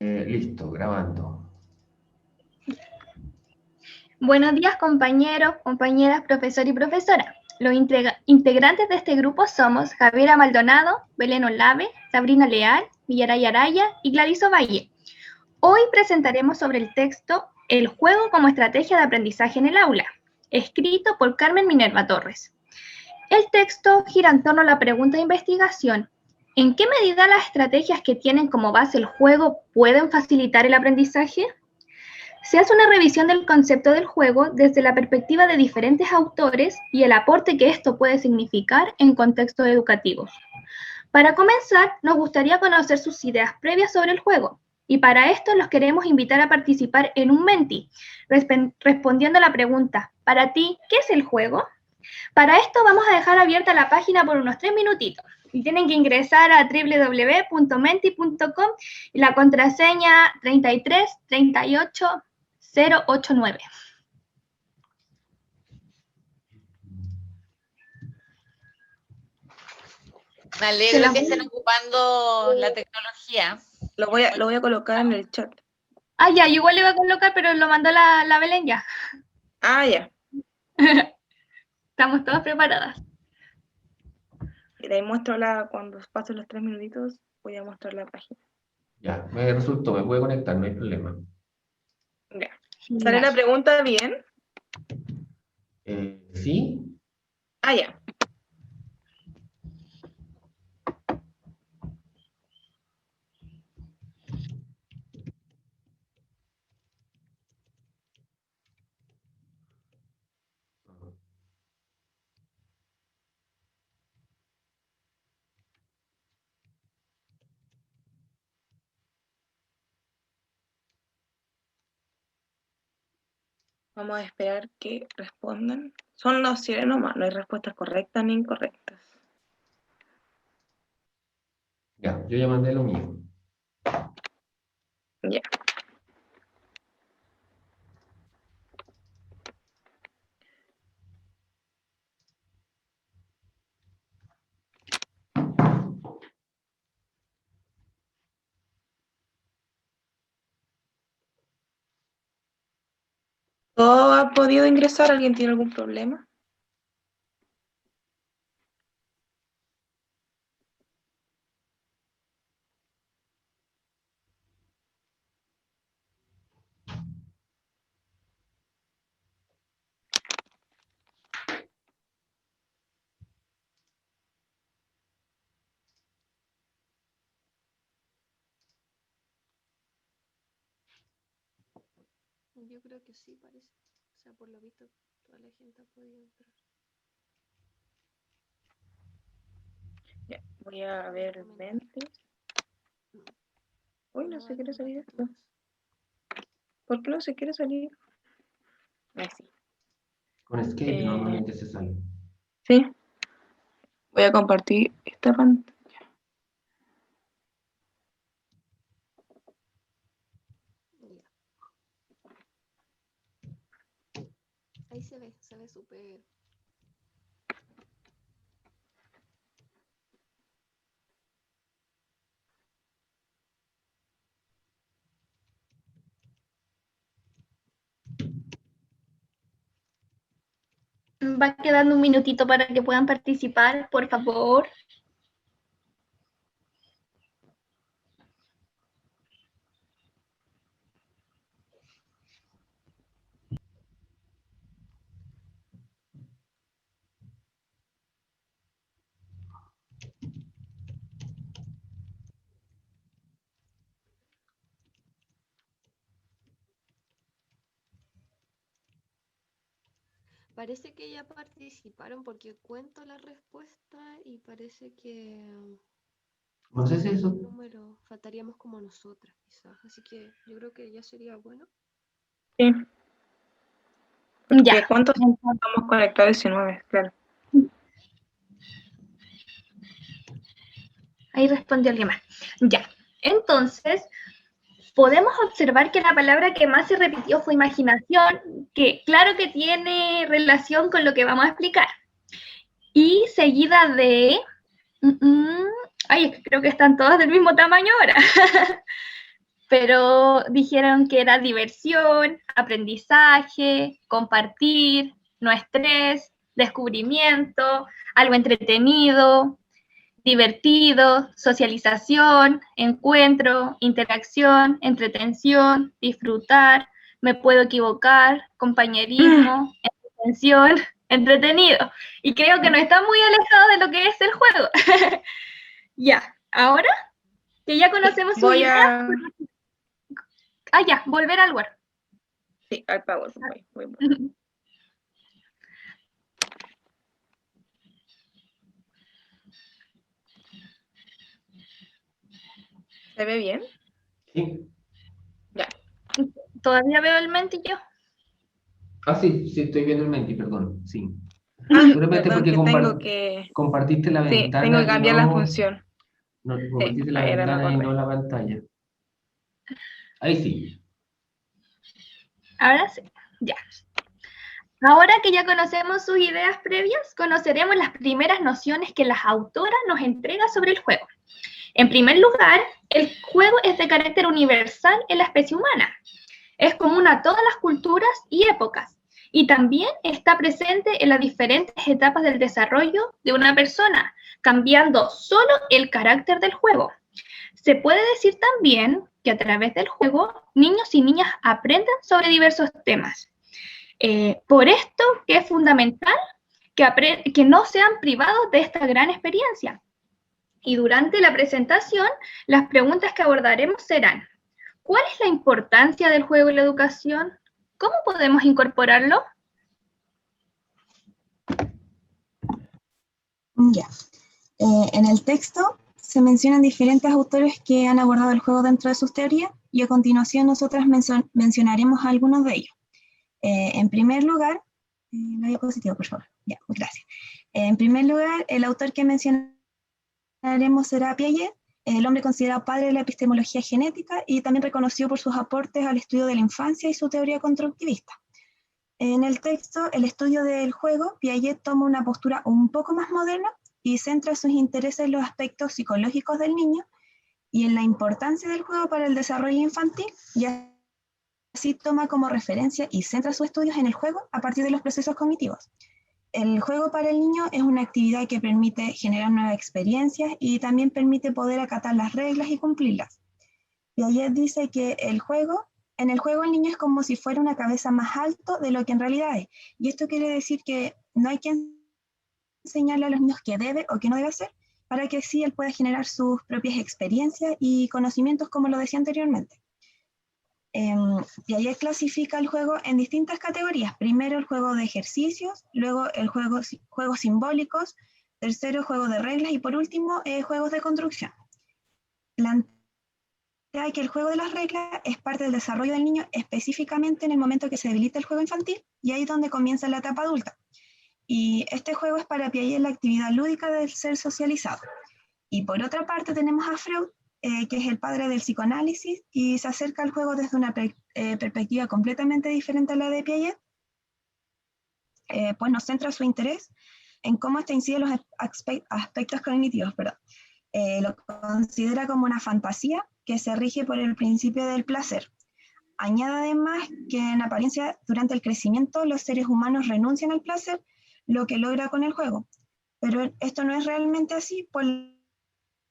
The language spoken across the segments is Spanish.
Listo, grabando. Buenos días, compañeros, compañeras, profesor y profesora. Los integrantes de este grupo somos Javiera Maldonado, Belén Olave, Sabrina Leal, Villaray Araya y Gladys Ovalle. Hoy presentaremos sobre el texto El juego como estrategia de aprendizaje en el aula, escrito por Carmen Minerva Torres. El texto gira en torno a la pregunta de investigación: ¿en qué medida las estrategias que tienen como base el juego pueden facilitar el aprendizaje? Se hace una revisión del concepto del juego desde la perspectiva de diferentes autores y el aporte que esto puede significar en contextos educativos. Para comenzar, nos gustaría conocer sus ideas previas sobre el juego, y para esto los queremos invitar a participar en un Menti, respondiendo a la pregunta: ¿para ti qué es el juego? Para esto vamos a dejar abierta la página por unos 3 minutitos. Y tienen que ingresar a www.menti.com y la contraseña 3338089. Me alegro que estén ocupando la tecnología. Lo voy a colocar en el chat. Ah, ya, yo igual le iba a colocar, pero lo mandó la Belén ya. Ah, ya. Estamos todas preparadas. Y de ahí muestro cuando pasen los 3 minutitos, voy a mostrar la página. Ya, me resultó, me puede conectar, no hay problema. Ya. ¿Sale la pregunta bien? ¿Sí? Ah, ya. Vamos a esperar que respondan. Son los opciones nomás, no hay respuestas correctas ni incorrectas. Ya, yo ya mandé lo mío. Ya. ¿Todo ha podido ingresar? ¿Alguien tiene algún problema? Yo creo que sí, parece. O sea, por lo visto, toda la gente ha podido entrar. Ya, voy a ver el 20. Uy, no se quiere salir esto. ¿Por qué no se quiere salir? Así. Con Escape normalmente se sale. Sí. Voy a compartir esta pantalla. Ahí se ve súper. Va quedando un minutito para que puedan participar, por favor. Parece que ya participaron porque cuento la respuesta y parece que No sé si eso. un número faltaríamos como nosotras, quizás. Así que yo creo que ya sería bueno. Sí. Porque Ya. ¿cuántos estamos conectados? 19, claro. Ahí respondió alguien más. Ya. Entonces, podemos observar que la palabra que más se repitió fue imaginación, que claro que tiene relación con lo que vamos a explicar. Y seguida de... Ay, es que creo que están todas del mismo tamaño ahora. pero dijeron que era diversión, aprendizaje, compartir, no estrés, descubrimiento, algo entretenido, divertido, socialización, encuentro, interacción, entretención, disfrutar, me puedo equivocar, compañerismo, entretención, entretenido. Y creo que no está muy alejado de lo que es el juego. Ya, ahora que ya conocemos su idea, ya, volver al Word. Sí, al PowerPoint. Voy. ¿Se ve bien? Sí. Ya. Todavía veo el mentillo. Ah, sí, estoy viendo el Menti, perdón. Sí. Ah, Seguramente perdón, porque que tengo que... compartiste la Sí, ventana tengo que y cambiar la no, función. no Sí, compartiste la ahora me ventana y acordé. no la pantalla. Ahí sí. Ahora sí, ya. Ahora que ya conocemos sus ideas previas, conoceremos las primeras nociones que las autoras nos entregan sobre el juego. En primer lugar, el juego es de carácter universal en la especie humana. Es común a todas las culturas y épocas, y también está presente en las diferentes etapas del desarrollo de una persona, cambiando solo el carácter del juego. Se puede decir también que a través del juego, niños y niñas aprenden sobre diversos temas. Por esto que es fundamental que no sean privados de esta gran experiencia. Y durante la presentación, las preguntas que abordaremos serán: ¿cuál es la importancia del juego en la educación? ¿Cómo podemos incorporarlo? Ya. En el texto se mencionan diferentes autores que han abordado el juego dentro de sus teorías y a continuación nosotras mencionaremos algunos de ellos. En primer lugar, la diapositiva, por favor. Ya, gracias. En primer lugar, el autor que mencionaremos será Piaget, el hombre considerado padre de la epistemología genética y también reconocido por sus aportes al estudio de la infancia y su teoría constructivista. En el texto, el estudio del juego, Piaget toma una postura un poco más moderna y centra sus intereses en los aspectos psicológicos del niño y en la importancia del juego para el desarrollo infantil, y así toma como referencia y centra sus estudios en el juego a partir de los procesos cognitivos. El juego para el niño es una actividad que permite generar nuevas experiencias y también permite poder acatar las reglas y cumplirlas. Piaget dice que en el juego el niño es como si fuera una cabeza más alto de lo que en realidad es. Y esto quiere decir que no hay que enseñarle a los niños qué debe o qué no debe hacer, para que así él pueda generar sus propias experiencias y conocimientos, como lo decía anteriormente. Piaget clasifica el juego en distintas categorías. Primero el juego de ejercicios, luego el juegos simbólicos, tercero juego de reglas y por último juegos de construcción. Plantea que el juego de las reglas es parte del desarrollo del niño, específicamente en el momento que se debilita el juego infantil, y ahí es donde comienza la etapa adulta. Y este juego es para Piaget la actividad lúdica del ser socializado. Y por otra parte tenemos a Freud, que es el padre del psicoanálisis, y se acerca al juego desde una perspectiva completamente diferente a la de Piaget, pues nos centra su interés en cómo este incide en los aspectos cognitivos, lo considera como una fantasía que se rige por el principio del placer. Añade además que en apariencia durante el crecimiento los seres humanos renuncian al placer, lo que logra con el juego. Pero esto no es realmente así, pues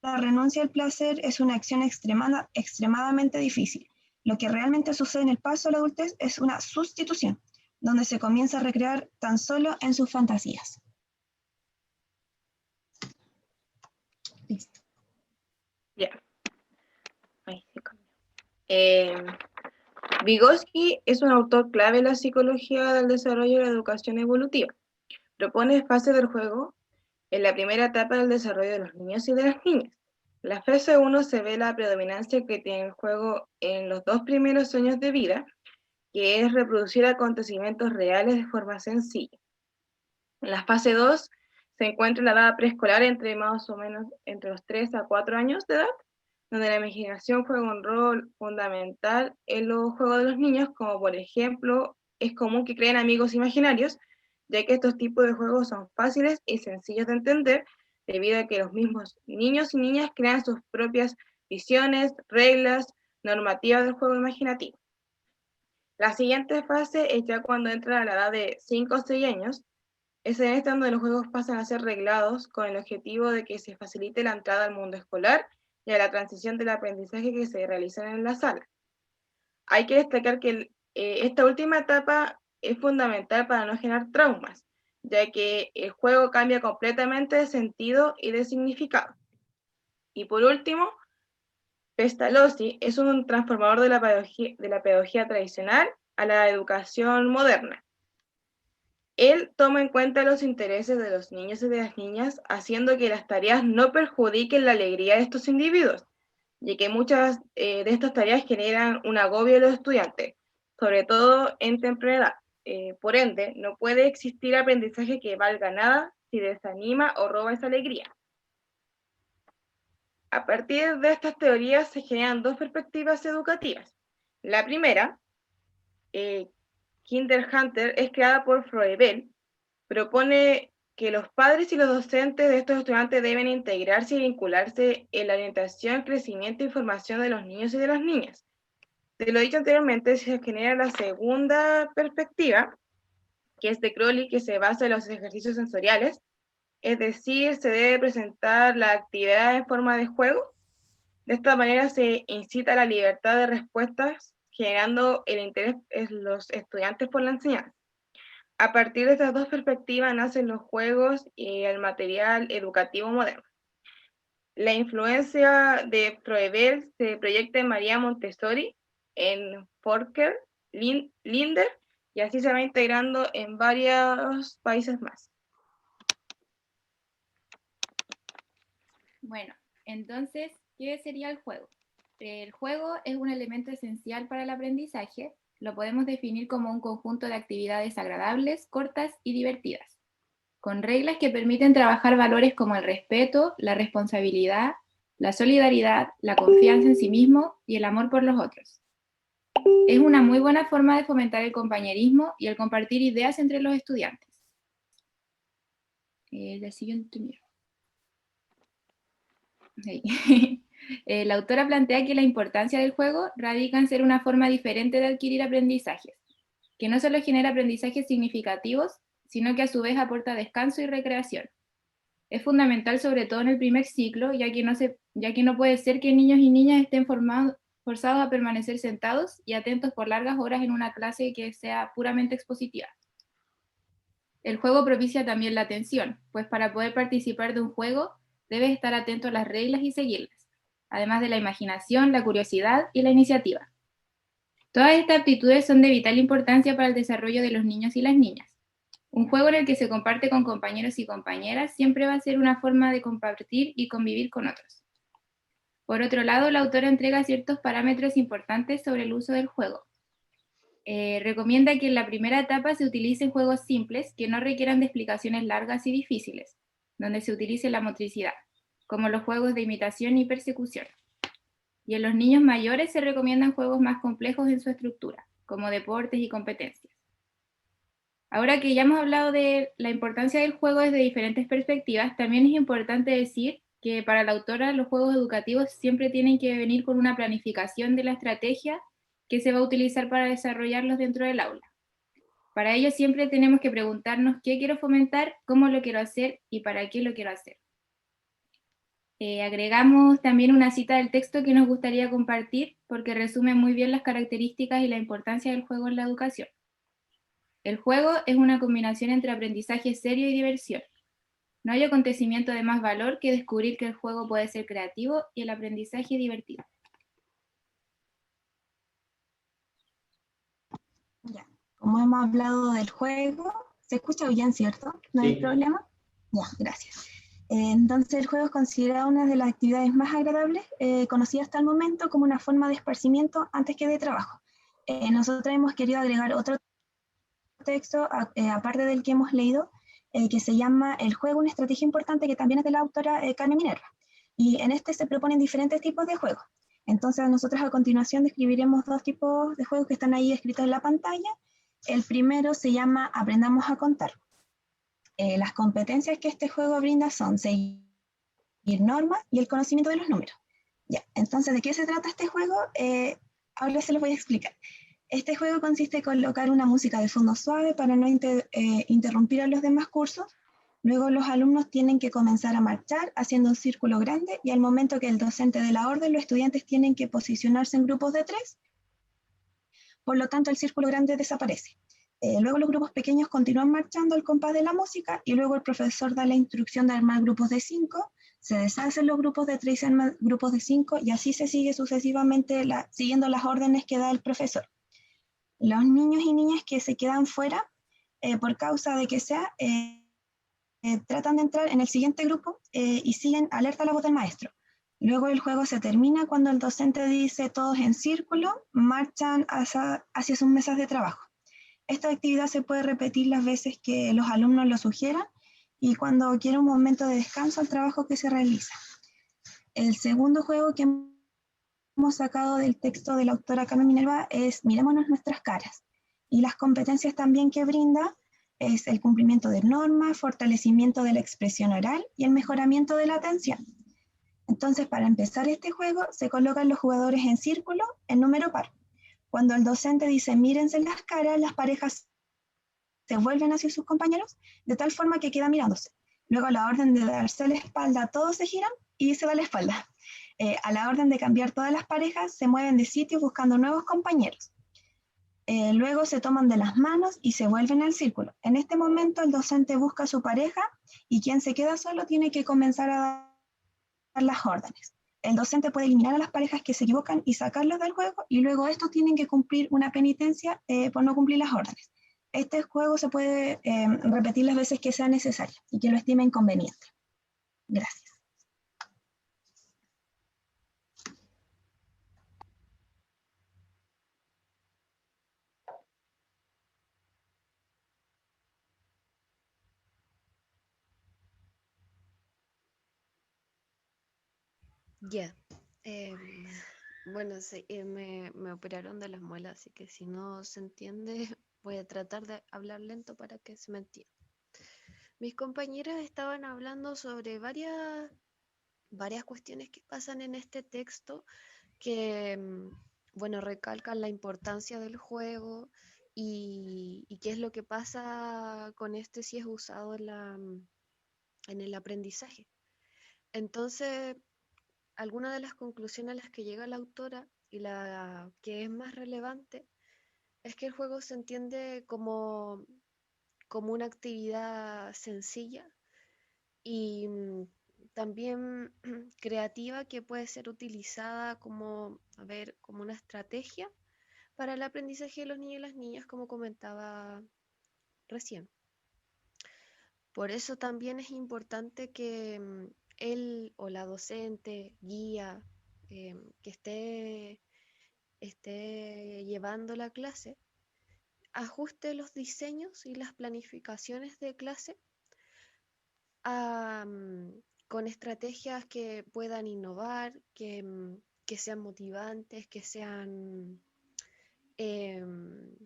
la renuncia al placer es una acción extremadamente difícil. Lo que realmente sucede en el paso a la adultez es una sustitución, donde se comienza a recrear tan solo en sus fantasías. Listo. Ya. Ahí se cambió. Vygotsky es un autor clave en la psicología del desarrollo y la educación evolutiva. Propone fases del juego en la primera etapa del desarrollo de los niños y de las niñas. En la fase 1 se ve la predominancia que tiene el juego en los 2 primeros años de vida, que es reproducir acontecimientos reales de forma sencilla. En la fase 2 se encuentra la edad preescolar más o menos entre los 3 a 4 años de edad, donde la imaginación juega un rol fundamental en los juegos de los niños, como por ejemplo, es común que creen amigos imaginarios, ya que estos tipos de juegos son fáciles y sencillos de entender, debido a que los mismos niños y niñas crean sus propias visiones, reglas, normativas del juego imaginativo. La siguiente fase es ya cuando entra a la edad de 5 o 6 años, es en esta donde los juegos pasan a ser reglados con el objetivo de que se facilite la entrada al mundo escolar y a la transición del aprendizaje que se realizan en la sala. Hay que destacar que esta última etapa es fundamental para no generar traumas, ya que el juego cambia completamente de sentido y de significado. Y por último, Pestalozzi es un transformador de la pedagogía tradicional a la educación moderna. Él toma en cuenta los intereses de los niños y de las niñas, haciendo que las tareas no perjudiquen la alegría de estos individuos, ya que muchas de estas tareas generan un agobio a los estudiantes, sobre todo en temprana edad. Por ende, no puede existir aprendizaje que valga nada si desanima o roba esa alegría. A partir de estas teorías se generan dos perspectivas educativas. La primera, Kinderhunter, es creada por Froebel, propone que los padres y los docentes de estos estudiantes deben integrarse y vincularse en la orientación, crecimiento y formación de los niños y de las niñas. De lo dicho anteriormente, se genera la segunda perspectiva, que es de Crowley, que se basa en los ejercicios sensoriales, es decir, se debe presentar la actividad en forma de juego. De esta manera se incita a la libertad de respuestas, generando el interés en los estudiantes por la enseñanza. A partir de estas dos perspectivas nacen los juegos y el material educativo moderno. La influencia de Froebel se proyecta en María Montessori, en Forker, Linder, y así se va integrando en varios países más. Bueno, entonces, ¿qué sería el juego? El juego es un elemento esencial para el aprendizaje. Lo podemos definir como un conjunto de actividades agradables, cortas y divertidas, con reglas que permiten trabajar valores como el respeto, la responsabilidad, la solidaridad, la confianza en sí mismo y el amor por los otros. Es una muy buena forma de fomentar el compañerismo y el compartir ideas entre los estudiantes. La siguiente mira. Okay. La autora plantea que la importancia del juego radica en ser una forma diferente de adquirir aprendizajes, que no solo genera aprendizajes significativos, sino que a su vez aporta descanso y recreación. Es fundamental sobre todo en el primer ciclo, ya que no puede ser que niños y niñas estén forzados a permanecer sentados y atentos por largas horas en una clase que sea puramente expositiva. El juego propicia también la atención, pues para poder participar de un juego debes estar atento a las reglas y seguirlas, además de la imaginación, la curiosidad y la iniciativa. Todas estas aptitudes son de vital importancia para el desarrollo de los niños y las niñas. Un juego en el que se comparte con compañeros y compañeras siempre va a ser una forma de compartir y convivir con otros. Por otro lado, la autora entrega ciertos parámetros importantes sobre el uso del juego. Recomienda que en la primera etapa se utilicen juegos simples que no requieran de explicaciones largas y difíciles, donde se utilice la motricidad, como los juegos de imitación y persecución. Y en los niños mayores se recomiendan juegos más complejos en su estructura, como deportes y competencias. Ahora que ya hemos hablado de la importancia del juego desde diferentes perspectivas, también es importante decir que para la autora los juegos educativos siempre tienen que venir con una planificación de la estrategia que se va a utilizar para desarrollarlos dentro del aula. Para ello siempre tenemos que preguntarnos qué quiero fomentar, cómo lo quiero hacer y para qué lo quiero hacer. Agregamos también una cita del texto que nos gustaría compartir porque resume muy bien las características y la importancia del juego en la educación. El juego es una combinación entre aprendizaje serio y diversión. No hay acontecimiento de más valor que descubrir que el juego puede ser creativo y el aprendizaje divertido. Ya, como hemos hablado del juego, ¿se escucha bien, cierto? ¿No hay problema? Ya, gracias. Entonces el juego es considerado una de las actividades más agradables conocidas hasta el momento como una forma de esparcimiento antes que de trabajo. Nosotros hemos querido agregar otro texto, aparte del que hemos leído, que se llama El juego, una estrategia importante, que también es de la autora Carmen Minerva. Y en este se proponen diferentes tipos de juegos. Entonces nosotros a continuación describiremos dos tipos de juegos que están ahí escritos en la pantalla. El primero se llama Aprendamos a contar. Las competencias que este juego brinda son seguir normas y el conocimiento de los números. Ya, entonces, ¿de qué se trata este juego? Ahora se los voy a explicar. Este juego consiste en colocar una música de fondo suave para no interrumpir a los demás cursos. Luego los alumnos tienen que comenzar a marchar haciendo un círculo grande y al momento que el docente dé la orden, los estudiantes tienen que posicionarse en grupos de 3. Por lo tanto, el círculo grande desaparece. Luego los grupos pequeños continúan marchando al compás de la música y luego el profesor da la instrucción de armar grupos de 5, se deshacen los grupos de 3 y se arman grupos de 5 y así se sigue sucesivamente siguiendo las órdenes que da el profesor. Los niños y niñas que se quedan fuera, por causa de que sea, tratan de entrar en el siguiente grupo y siguen alerta a la voz del maestro. Luego el juego se termina cuando el docente dice todos en círculo, marchan hacia sus mesas de trabajo. Esta actividad se puede repetir las veces que los alumnos lo sugieran y cuando quiera un momento de descanso al trabajo que se realiza. El segundo juego que hemos sacado del texto de la autora Carmen Minerva es Mirémonos nuestras caras. Y las competencias también que brinda es el cumplimiento de normas, fortalecimiento de la expresión oral y el mejoramiento de la atención. Entonces, para empezar este juego, se colocan los jugadores en círculo en número par. Cuando el docente dice mírense en las caras, las parejas se vuelven hacia sus compañeros de tal forma que quedan mirándose. Luego, a la orden de darse la espalda, todos se giran y se da la espalda. A la orden de cambiar todas las parejas, se mueven de sitio buscando nuevos compañeros. Luego se toman de las manos y se vuelven al círculo. En este momento, el docente busca a su pareja y quien se queda solo tiene que comenzar a dar las órdenes. El docente puede eliminar a las parejas que se equivocan y sacarlos del juego, y luego estos tienen que cumplir una penitencia por no cumplir las órdenes. Este juego se puede repetir las veces que sea necesario y que lo estimen conveniente. Gracias. Ya. Bueno, sí, me operaron de las muelas, así que si no se entiende, voy a tratar de hablar lento para que se me entienda. Mis compañeras estaban hablando sobre varias cuestiones que pasan en este texto que, bueno, recalcan la importancia del juego y qué es lo que pasa con este si es usado en el aprendizaje. Entonces, alguna de las conclusiones a las que llega la autora y la que es más relevante es que el juego se entiende como una actividad sencilla y también creativa que puede ser utilizada como una estrategia para el aprendizaje de los niños y las niñas, como comentaba recién. Por eso también es importante que él o la docente, guía, que esté llevando la clase, ajuste los diseños y las planificaciones de clase con estrategias que puedan innovar, que sean motivantes, em,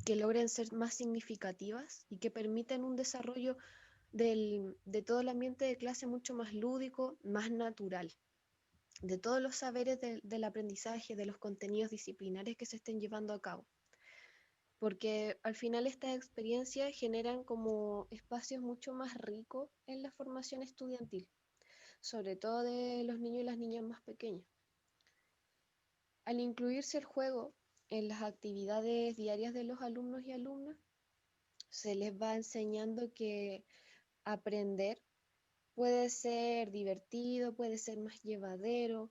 que logren ser más significativas y que permitan un desarrollo de todo el ambiente de clase mucho más lúdico, más natural, de todos los saberes del aprendizaje, de los contenidos disciplinares que se estén llevando a cabo. Porque al final estas experiencias generan como espacios mucho más ricos en la formación estudiantil, sobre todo de los niños y las niñas más pequeños. Al incluirse el juego en las actividades diarias de los alumnos y alumnas, se les va enseñando que aprender puede ser divertido, puede ser más llevadero,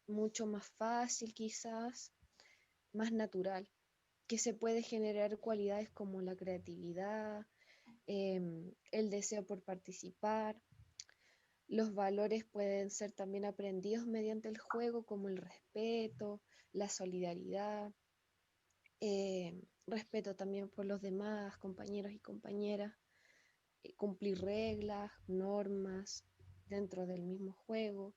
mucho más fácil quizás, más natural, que se puede generar cualidades como la creatividad, el deseo por participar. Los valores pueden ser también aprendidos mediante el juego, como el respeto, la solidaridad, respeto también por los demás compañeros y compañeras, cumplir reglas, normas dentro del mismo juego.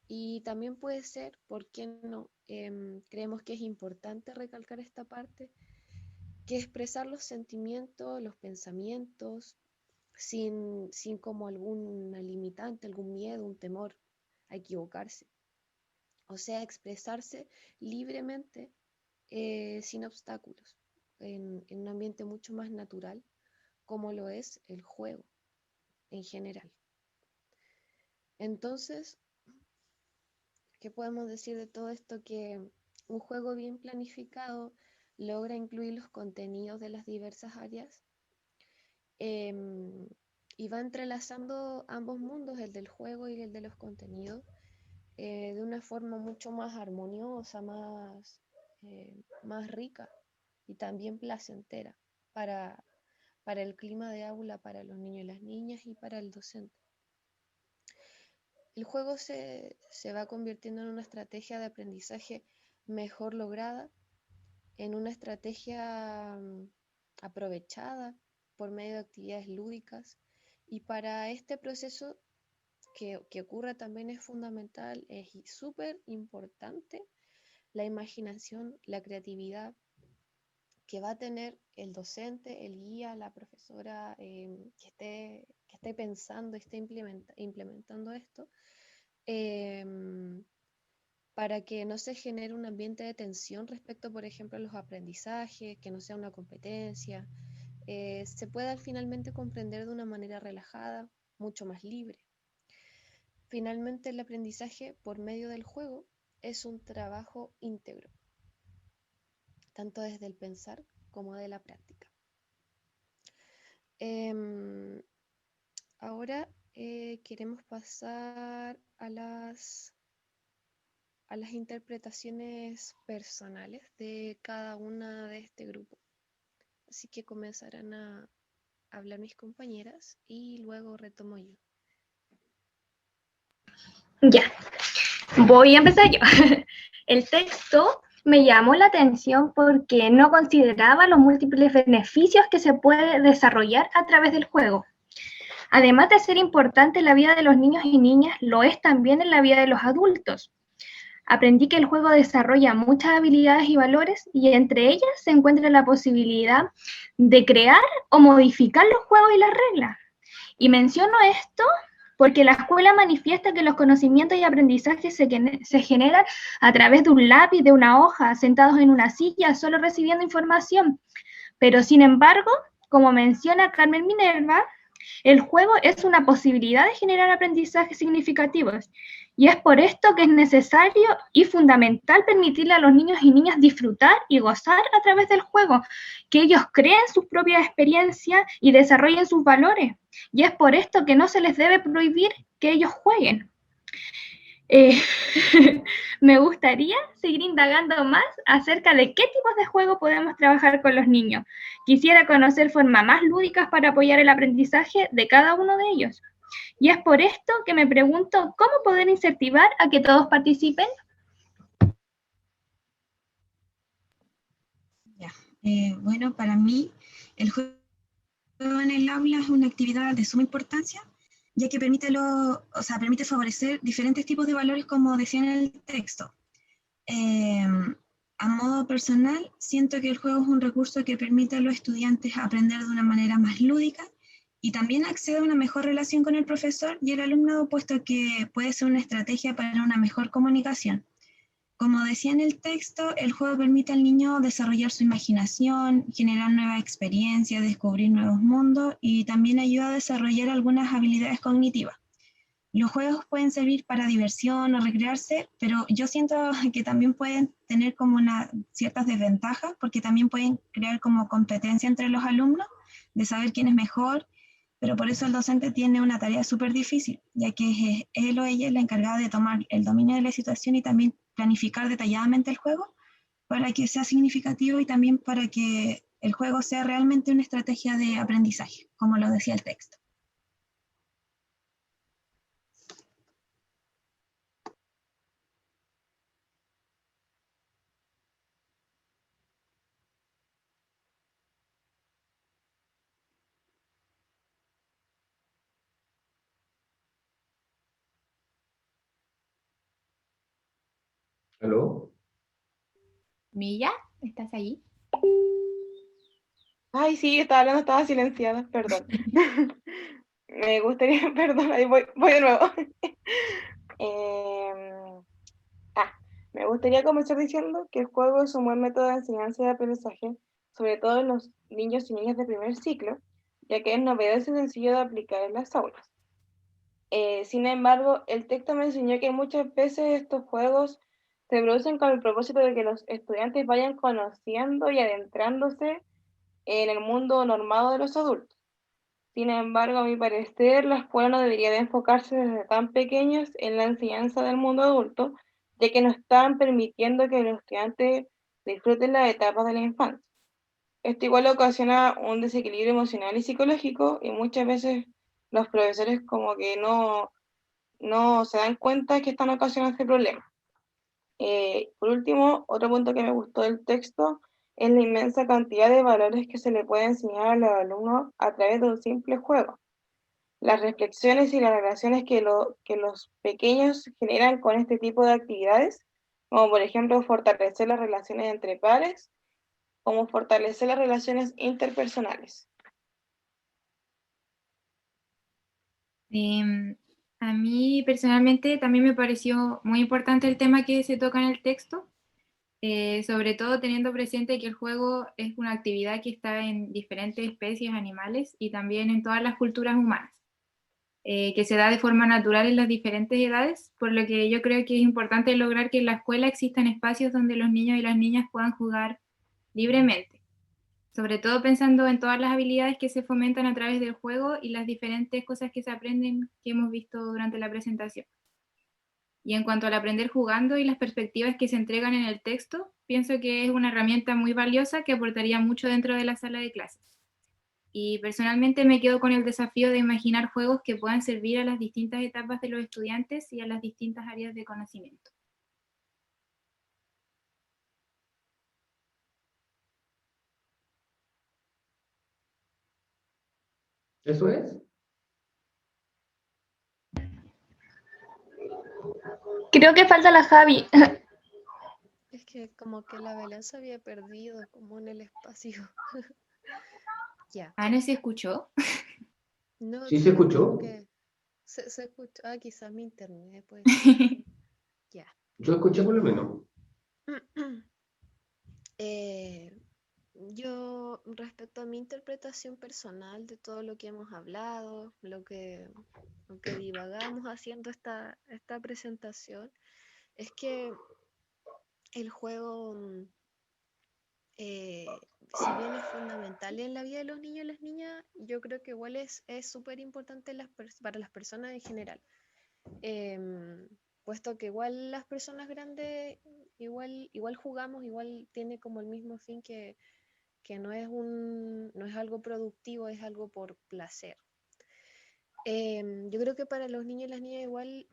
Y también puede ser, ¿por qué no? Creemos que es importante recalcar esta parte, que expresar los sentimientos, los pensamientos, sin como alguna limitante, algún miedo, un temor a equivocarse, o sea, expresarse libremente sin obstáculos, en un ambiente mucho más natural, como lo es el juego en general. Entonces, ¿qué podemos decir de todo esto? Que un juego bien planificado logra incluir los contenidos de las diversas áreas y va entrelazando ambos mundos, el del juego y el de los contenidos, de una forma mucho más armoniosa, más rica y también placentera para el clima de aula, para los niños y las niñas y para el docente. El juego se va convirtiendo en una estrategia de aprendizaje mejor lograda, en una estrategia aprovechada por medio de actividades lúdicas, y para este proceso que ocurra también es fundamental, es súper importante la imaginación, la creatividad que va a tener el docente, el guía, la profesora que esté pensando, esté implementando esto, para que no se genere un ambiente de tensión respecto, por ejemplo, a los aprendizajes, que no sea una competencia, se pueda finalmente comprender de una manera relajada, mucho más libre. Finalmente, el aprendizaje por medio del juego es un trabajo íntegro, tanto desde el pensar como de la práctica. Ahora queremos pasar a las interpretaciones personales de cada una de este grupo. Así que comenzarán a hablar mis compañeras y luego retomo yo. Ya, voy a empezar yo. El texto me llamó la atención porque no consideraba los múltiples beneficios que se puede desarrollar a través del juego. Además de ser importante en la vida de los niños y niñas, lo es también en la vida de los adultos. Aprendí que el juego desarrolla muchas habilidades y valores, y entre ellas se encuentra la posibilidad de crear o modificar los juegos y las reglas. Y menciono esto porque la escuela manifiesta que los conocimientos y aprendizajes se generan a través de un lápiz, de una hoja, sentados en una silla, solo recibiendo información. Pero sin embargo, como menciona Carmen Minerva, el juego es una posibilidad de generar aprendizajes significativos, y es por esto que es necesario y fundamental permitirle a los niños y niñas disfrutar y gozar a través del juego, que ellos creen sus propias experiencias y desarrollen sus valores, y es por esto que no se les debe prohibir que ellos jueguen. Me gustaría seguir indagando más acerca de qué tipos de juego podemos trabajar con los niños. Quisiera conocer formas más lúdicas para apoyar el aprendizaje de cada uno de ellos. Y es por esto que me pregunto cómo poder incentivar a que todos participen. Bueno, para mí el juego en el aula es una actividad de suma importancia, ya que permite favorecer diferentes tipos de valores, como decía en el texto. A modo personal, siento que el juego es un recurso que permite a los estudiantes aprender de una manera más lúdica y también acceder a una mejor relación con el profesor y el alumnado, puesto que puede ser una estrategia para una mejor comunicación. Como decía en el texto, el juego permite al niño desarrollar su imaginación, generar nuevas experiencias, descubrir nuevos mundos y también ayuda a desarrollar algunas habilidades cognitivas. Los juegos pueden servir para diversión o recrearse, pero yo siento que también pueden tener como ciertas desventajas, porque también pueden crear como competencia entre los alumnos de saber quién es mejor, pero por eso el docente tiene una tarea súper difícil, ya que es él o ella es la encargada de tomar el dominio de la situación y también planificar detalladamente el juego para que sea significativo y también para que el juego sea realmente una estrategia de aprendizaje, como lo decía el texto. ¿Aló? Milla, ¿estás ahí? Ay, sí, estaba hablando, estaba silenciada, perdón. Me gustaría, perdón, ahí voy de nuevo. Em, Me gustaría comenzar diciendo que el juego es un buen método de enseñanza y aprendizaje, sobre todo en los niños y niñas de primer ciclo, ya que es novedoso y sencillo de aplicar en las aulas. Sin embargo, el texto me enseñó que muchas veces estos juegos se producen con el propósito de que los estudiantes vayan conociendo y adentrándose en el mundo normado de los adultos. Sin embargo, a mi parecer, la escuela no debería de enfocarse desde tan pequeños en la enseñanza del mundo adulto, ya que no están permitiendo que los estudiantes disfruten las etapas de la infancia. Esto igual ocasiona un desequilibrio emocional y psicológico, y muchas veces los profesores como que no se dan cuenta que están ocasionando este problema. Por último, otro punto que me gustó del texto es la inmensa cantidad de valores que se le puede enseñar a los alumnos a través de un simple juego. Las reflexiones y las relaciones que los pequeños generan con este tipo de actividades, como por ejemplo fortalecer las relaciones entre pares, como fortalecer las relaciones interpersonales. A mí personalmente también me pareció muy importante el tema que se toca en el texto, sobre todo teniendo presente que el juego es una actividad que está en diferentes especies animales y también en todas las culturas humanas, que se da de forma natural en las diferentes edades, por lo que yo creo que es importante lograr que en la escuela existan espacios donde los niños y las niñas puedan jugar libremente, sobre todo pensando en todas las habilidades que se fomentan a través del juego y las diferentes cosas que se aprenden que hemos visto durante la presentación. Y en cuanto al aprender jugando y las perspectivas que se entregan en el texto, pienso que es una herramienta muy valiosa que aportaría mucho dentro de la sala de clases. Y personalmente me quedo con el desafío de imaginar juegos que puedan servir a las distintas etapas de los estudiantes y a las distintas áreas de conocimiento. ¿Eso es? Creo que falta la Javi. Es que como que la Belén se había perdido como en el espacio. Ya. ¿Ana se escuchó? No, ¿Sí se como escuchó? que se escuchó. Ah, quizás mi internet puede ser. Ya. Yo escuché por lo menos. Eh, yo, respecto a mi interpretación personal de todo lo que hemos hablado, lo que divagamos haciendo esta presentación, es que el juego, si bien es fundamental en la vida de los niños y las niñas, yo creo que igual es súper importante para las personas en general. Em, Puesto que igual las personas grandes igual jugamos, igual tiene como el mismo fin que no es algo productivo, es algo por placer. Yo creo que para los niños y las niñas igual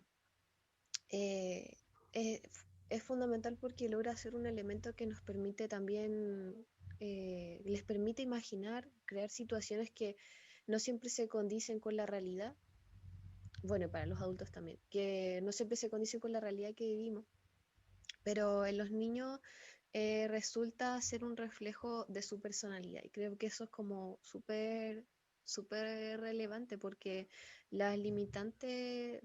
eh, es, es fundamental porque logra ser un elemento que nos permite también, les permite imaginar, crear situaciones que no siempre se condicen con la realidad. Bueno, para los adultos también, que no siempre se condicen con la realidad que vivimos, pero en los niños resulta ser un reflejo de su personalidad y creo que eso es como súper relevante porque las limitantes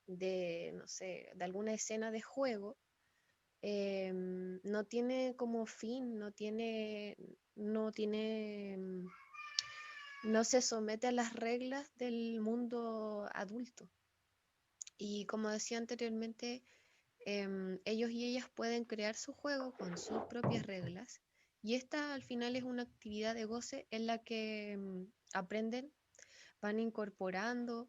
no sé, de alguna escena de juego no tiene como fin, no se somete a las reglas del mundo adulto. Y como decía anteriormente, ellos y ellas pueden crear su juego con sus propias reglas y esta al final es una actividad de goce en la que aprenden, van incorporando,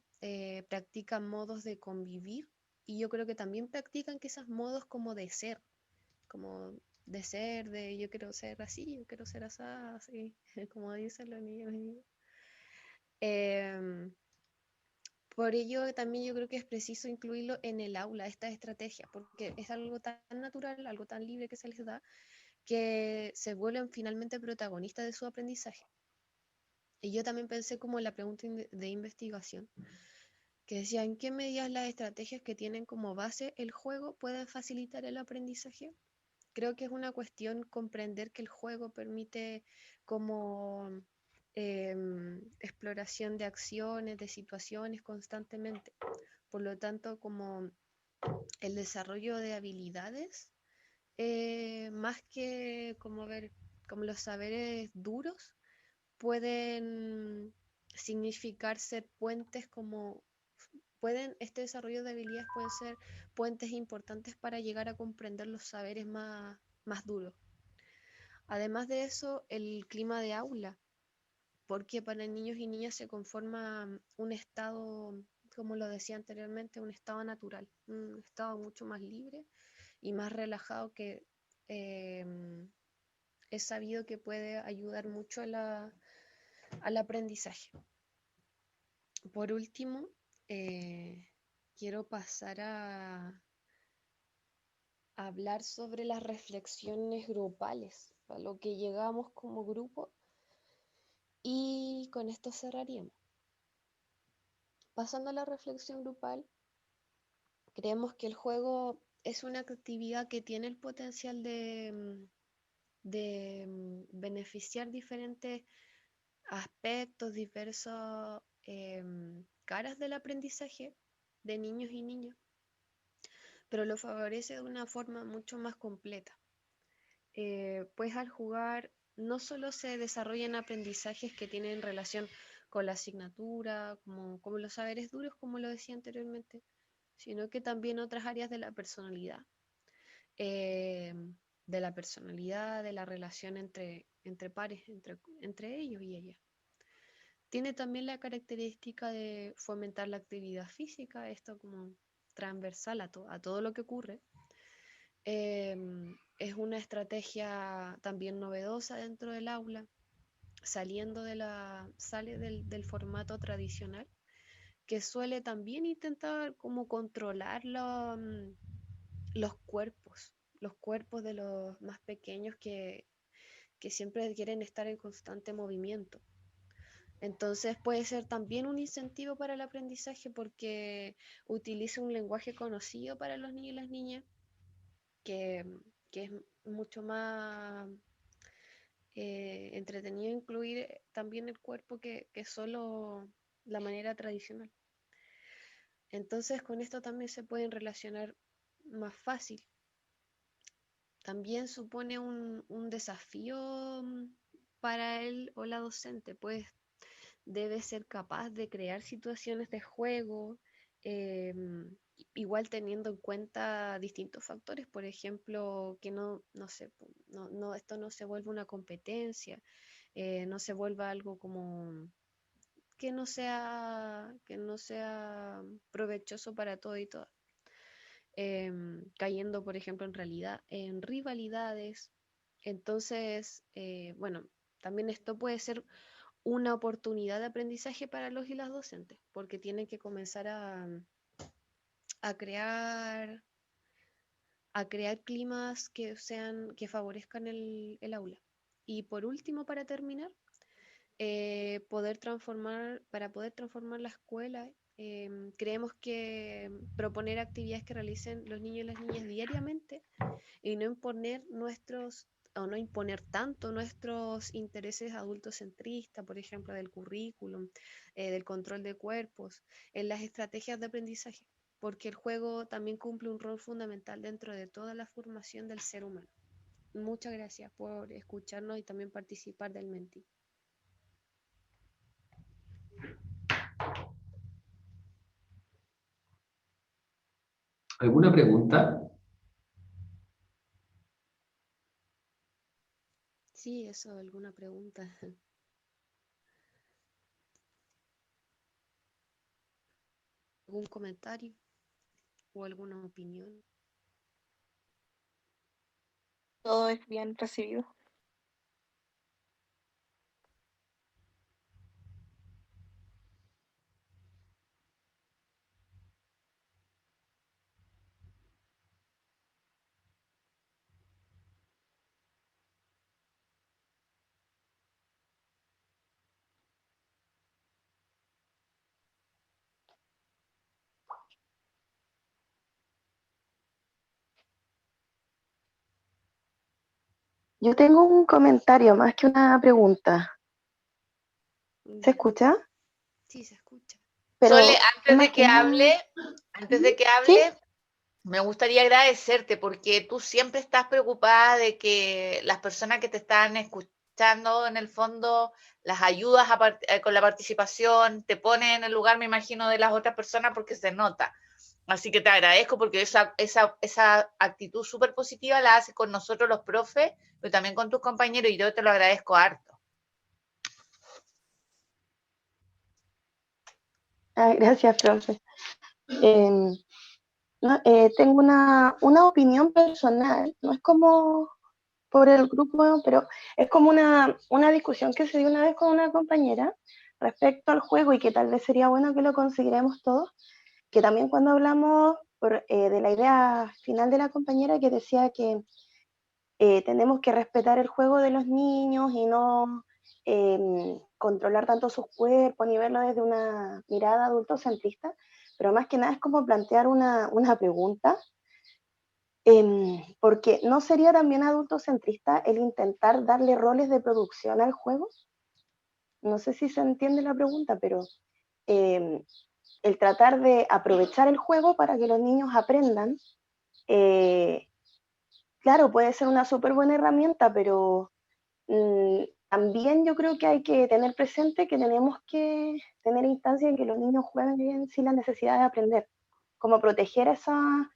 practican modos de convivir y yo creo que también practican quizás modos como de ser, de yo quiero ser así, yo quiero ser así, como dicen los niños y niñas. Em, Por ello, también yo creo que es preciso incluirlo en el aula, esta estrategia, porque es algo tan natural, algo tan libre que se les da, que se vuelven finalmente protagonistas de su aprendizaje. Y yo también pensé como en la pregunta de investigación, que decía, ¿en qué medidas las estrategias que tienen como base el juego pueden facilitar el aprendizaje? Creo que es una cuestión comprender que el juego permite como exploración de acciones, de situaciones constantemente, por lo tanto, como el desarrollo de habilidades, más que como los saberes duros, pueden significar ser puentes este desarrollo de habilidades pueden ser puentes importantes para llegar a comprender los saberes más duros. Además de eso, el clima de aula, porque para niños y niñas se conforma un estado, como lo decía anteriormente, un estado natural, un estado mucho más libre y más relajado que es sabido que puede ayudar mucho al aprendizaje. Por último, quiero pasar a hablar sobre las reflexiones grupales, a lo que llegamos como grupo, y con esto cerraríamos. Pasando a la reflexión grupal, creemos que el juego es una actividad que tiene el potencial de beneficiar diferentes aspectos, diversas caras del aprendizaje de niños y niñas, pero lo favorece de una forma mucho más completa. Pues al jugar no solo se desarrollan aprendizajes que tienen relación con la asignatura, como los saberes duros, como lo decía anteriormente, sino que también otras áreas de la personalidad, de la relación entre pares, entre ellos y ellas. Tiene también la característica de fomentar la actividad física, esto como transversal a todo lo que ocurre. Es una estrategia también novedosa dentro del aula, sale del formato tradicional, que suele también intentar como controlar los cuerpos de los más pequeños que siempre quieren estar en constante movimiento. Entonces puede ser también un incentivo para el aprendizaje porque utiliza un lenguaje conocido para los niños y las niñas, que es mucho más entretenido incluir también el cuerpo que solo la manera tradicional. Entonces con esto también se pueden relacionar más fácil. También supone un desafío para él o la docente, pues debe ser capaz de crear situaciones de juego, igual teniendo en cuenta distintos factores, por ejemplo, que esto no se vuelva una competencia, no se vuelva algo como que no sea provechoso para todo y todas. Cayendo, por ejemplo, en rivalidades. Entonces, bueno, también esto puede ser una oportunidad de aprendizaje para los y las docentes, porque tienen que comenzar a crear climas que favorezcan el aula. Y por último, para terminar, para poder transformar la escuela, creemos que proponer actividades que realicen los niños y las niñas diariamente y no imponer tanto nuestros intereses adultocentristas, por ejemplo, del currículum, del control de cuerpos, en las estrategias de aprendizaje, porque el juego también cumple un rol fundamental dentro de toda la formación del ser humano. Muchas gracias por escucharnos y también participar del Menti. ¿Alguna pregunta? Sí, eso, ¿alguna pregunta? ¿Algún comentario o alguna opinión? Todo es bien recibido. Yo tengo un comentario más que una pregunta. ¿Se Ya. escucha? Sí, se escucha. Pero Sole, antes más de que nada- hable, Antes de que ¿Sí? hable, me gustaría agradecerte porque tú siempre estás preocupada de que las personas que te están escuchando, en el fondo, las ayudas con la participación, te pones en el lugar, me imagino, de las otras personas porque se nota. Así que te agradezco porque esa actitud súper positiva la haces con nosotros los profes, pero también con tus compañeros, y yo te lo agradezco harto. Ay, gracias, profe. No, tengo una opinión personal, no es como por el grupo, pero es como una discusión que se dio una vez con una compañera respecto al juego y que tal vez sería bueno que lo consideremos todos, que también cuando hablamos de la idea final de la compañera que decía que tenemos que respetar el juego de los niños y no controlar tanto sus cuerpos ni verlo desde una mirada adultocentrista, pero más que nada es como plantear una pregunta, porque ¿no sería también adultocentrista el intentar darle roles de producción al juego? No sé si se entiende la pregunta, pero el tratar de aprovechar el juego para que los niños aprendan, claro, puede ser una súper buena herramienta, pero también yo creo que hay que tener presente que tenemos que tener instancias en que los niños jueguen bien sin la necesidad de aprender, como proteger esas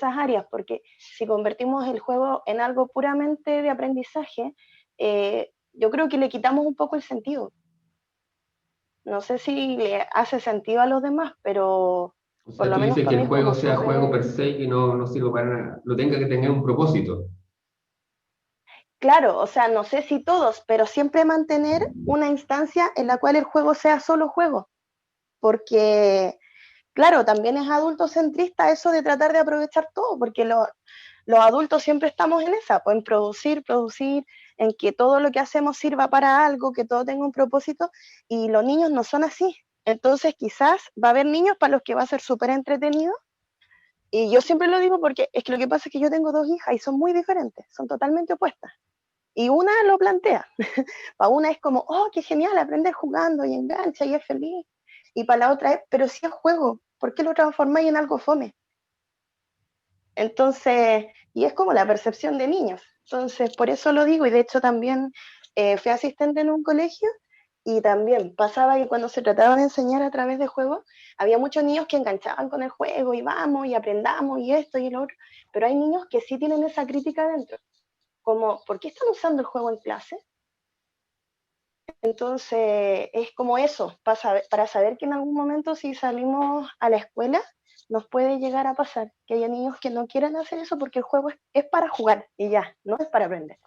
áreas, porque si convertimos el juego en algo puramente de aprendizaje, yo creo que le quitamos un poco el sentido. No sé si le hace sentido a los demás, pero O sea, por lo tú menos dices que para mí el es juego como sea juego per súper... se y que no sirva para nada. Lo tenga que tener un propósito. Claro, o sea, no sé si todos, pero siempre mantener una instancia en la cual el juego sea solo juego, porque, claro, también es adultocentrista eso de tratar de aprovechar todo, porque los adultos siempre estamos en esa, pues en producir, en que todo lo que hacemos sirva para algo, que todo tenga un propósito, y los niños no son así. Entonces quizás va a haber niños para los que va a ser súper entretenido, y yo siempre lo digo porque es que lo que pasa es que yo tengo dos hijas y son muy diferentes, son totalmente opuestas. Y una lo plantea. Para una es como, oh, qué genial, aprender jugando y engancha y es feliz. Y para la otra es, pero si es juego, ¿por qué lo transformáis en algo fome? Entonces, y es como la percepción de niños. Entonces, por eso lo digo, y de hecho también fui asistente en un colegio y también pasaba que cuando se trataba de enseñar a través de juegos, había muchos niños que enganchaban con el juego y vamos y aprendamos y esto y lo otro, pero hay niños que sí tienen esa crítica dentro, como, ¿por qué están usando el juego en clase? Entonces, es como eso, para saber que en algún momento si salimos a la escuela, nos puede llegar a pasar que haya niños que no quieran hacer eso porque el juego es para jugar y ya, no es para aprender.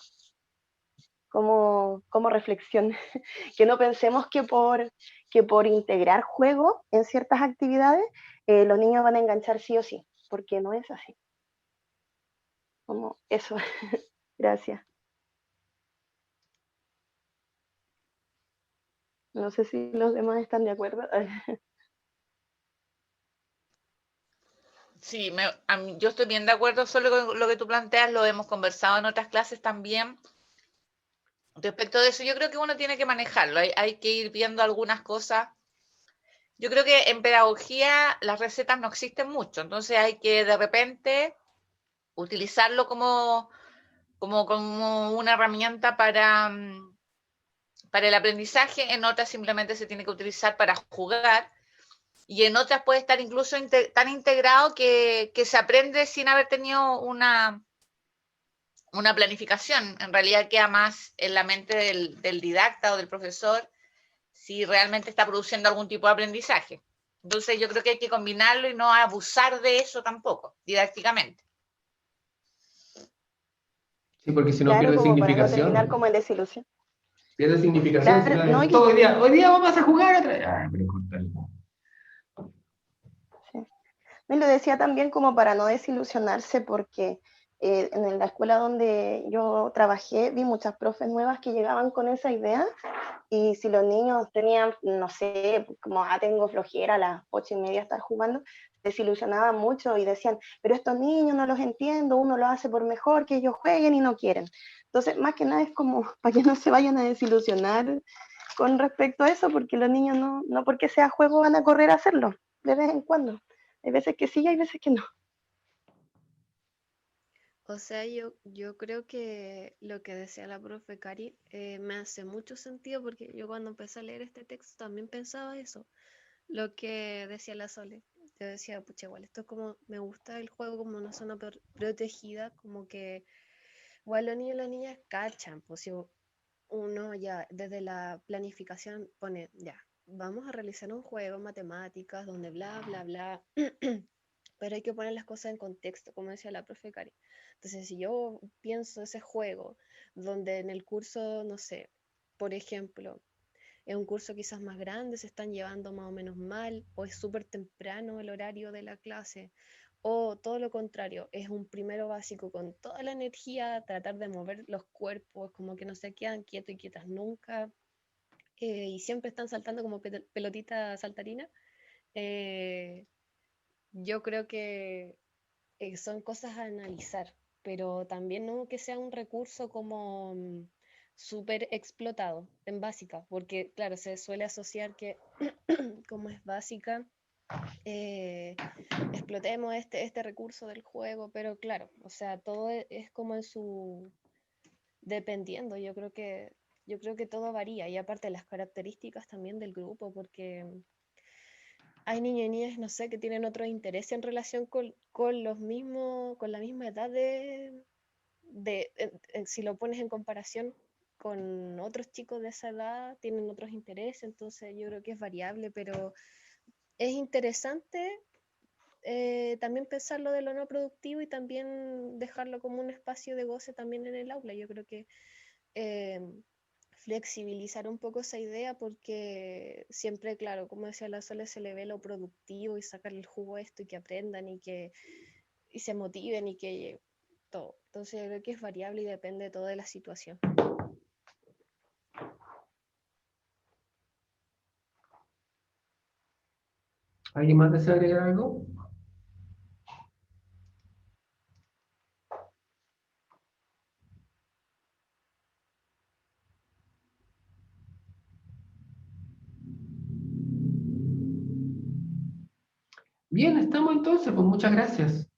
Como reflexión, que no pensemos que por integrar juego en ciertas actividades, los niños van a enganchar sí o sí, porque no es así. Como eso, gracias. No sé si los demás están de acuerdo. Sí, yo estoy bien de acuerdo solo con lo que tú planteas, lo hemos conversado en otras clases también. Respecto de eso, yo creo que uno tiene que manejarlo, hay que ir viendo algunas cosas. Yo creo que en pedagogía las recetas no existen mucho, entonces hay que de repente utilizarlo como una herramienta para el aprendizaje, en otras simplemente se tiene que utilizar para jugar, y en otras puede estar incluso tan integrado que se aprende sin haber tenido una planificación. En realidad queda más en la mente del didacta o del profesor si realmente está produciendo algún tipo de aprendizaje. Entonces yo creo que hay que combinarlo y no abusar de eso tampoco, didácticamente. Sí, porque si no Claro, pierde como para no terminar significación. como en desilusión. Pierde significación si Claro, no no, es todo hoy día vamos a jugar otra vez. Ah, pero cortalo. sí. Me lo decía también como para no desilusionarse porque en la escuela donde yo trabajé vi muchas profes nuevas que llegaban con esa idea y si los niños tenían, no sé, como tengo flojera a las 8:30 estar jugando, desilusionaban mucho y decían, pero estos niños no los entiendo, uno lo hace por mejor que ellos jueguen y no quieren. Entonces, más que nada es como para que no se vayan a desilusionar con respecto a eso, porque los niños no porque sea juego van a correr a hacerlo de vez en cuando. Hay veces que sí y hay veces que no. O sea, yo creo que lo que decía la profe Cari me hace mucho sentido porque yo cuando empecé a leer este texto también pensaba eso, lo que decía la Sole. Yo decía, pucha, igual, esto es como, me gusta el juego como una zona protegida, como que igual los niños y las niñas cachan, pues si uno ya desde la planificación pone, ya, vamos a realizar un juego en matemáticas donde bla, bla, bla, pero hay que poner las cosas en contexto, como decía la profe Cari. Entonces, si yo pienso ese juego donde en el curso, no sé, por ejemplo, en un curso quizás más grande se están llevando más o menos mal, o es súper temprano el horario de la clase, o todo lo contrario, es un primero básico con toda la energía, tratar de mover los cuerpos, como que no se quedan quietos y quietas nunca, y siempre están saltando como pelotita saltarina. eh, yo creo que son cosas a analizar, pero también no que sea un recurso como súper explotado en básica, porque claro, se suele asociar que como es básica, explotemos este recurso del juego, pero claro, o sea, todo es como en su, dependiendo, yo creo que todo varía, y aparte las características también del grupo, porque hay niños y niñas, no sé, que tienen otros intereses en relación con los mismos, con la misma edad si lo pones en comparación con otros chicos de esa edad, tienen otros intereses, entonces yo creo que es variable, pero es interesante también pensar lo de lo no productivo y también dejarlo como un espacio de goce también en el aula. Yo creo que eh, flexibilizar un poco esa idea porque siempre, claro, como decía la Sole, se le ve lo productivo y sacarle el jugo a esto y que aprendan y se motiven y que todo. Entonces yo creo que es variable y depende todo de la situación. ¿Alguien más desea agregar algo? Bien, estamos entonces, pues muchas gracias.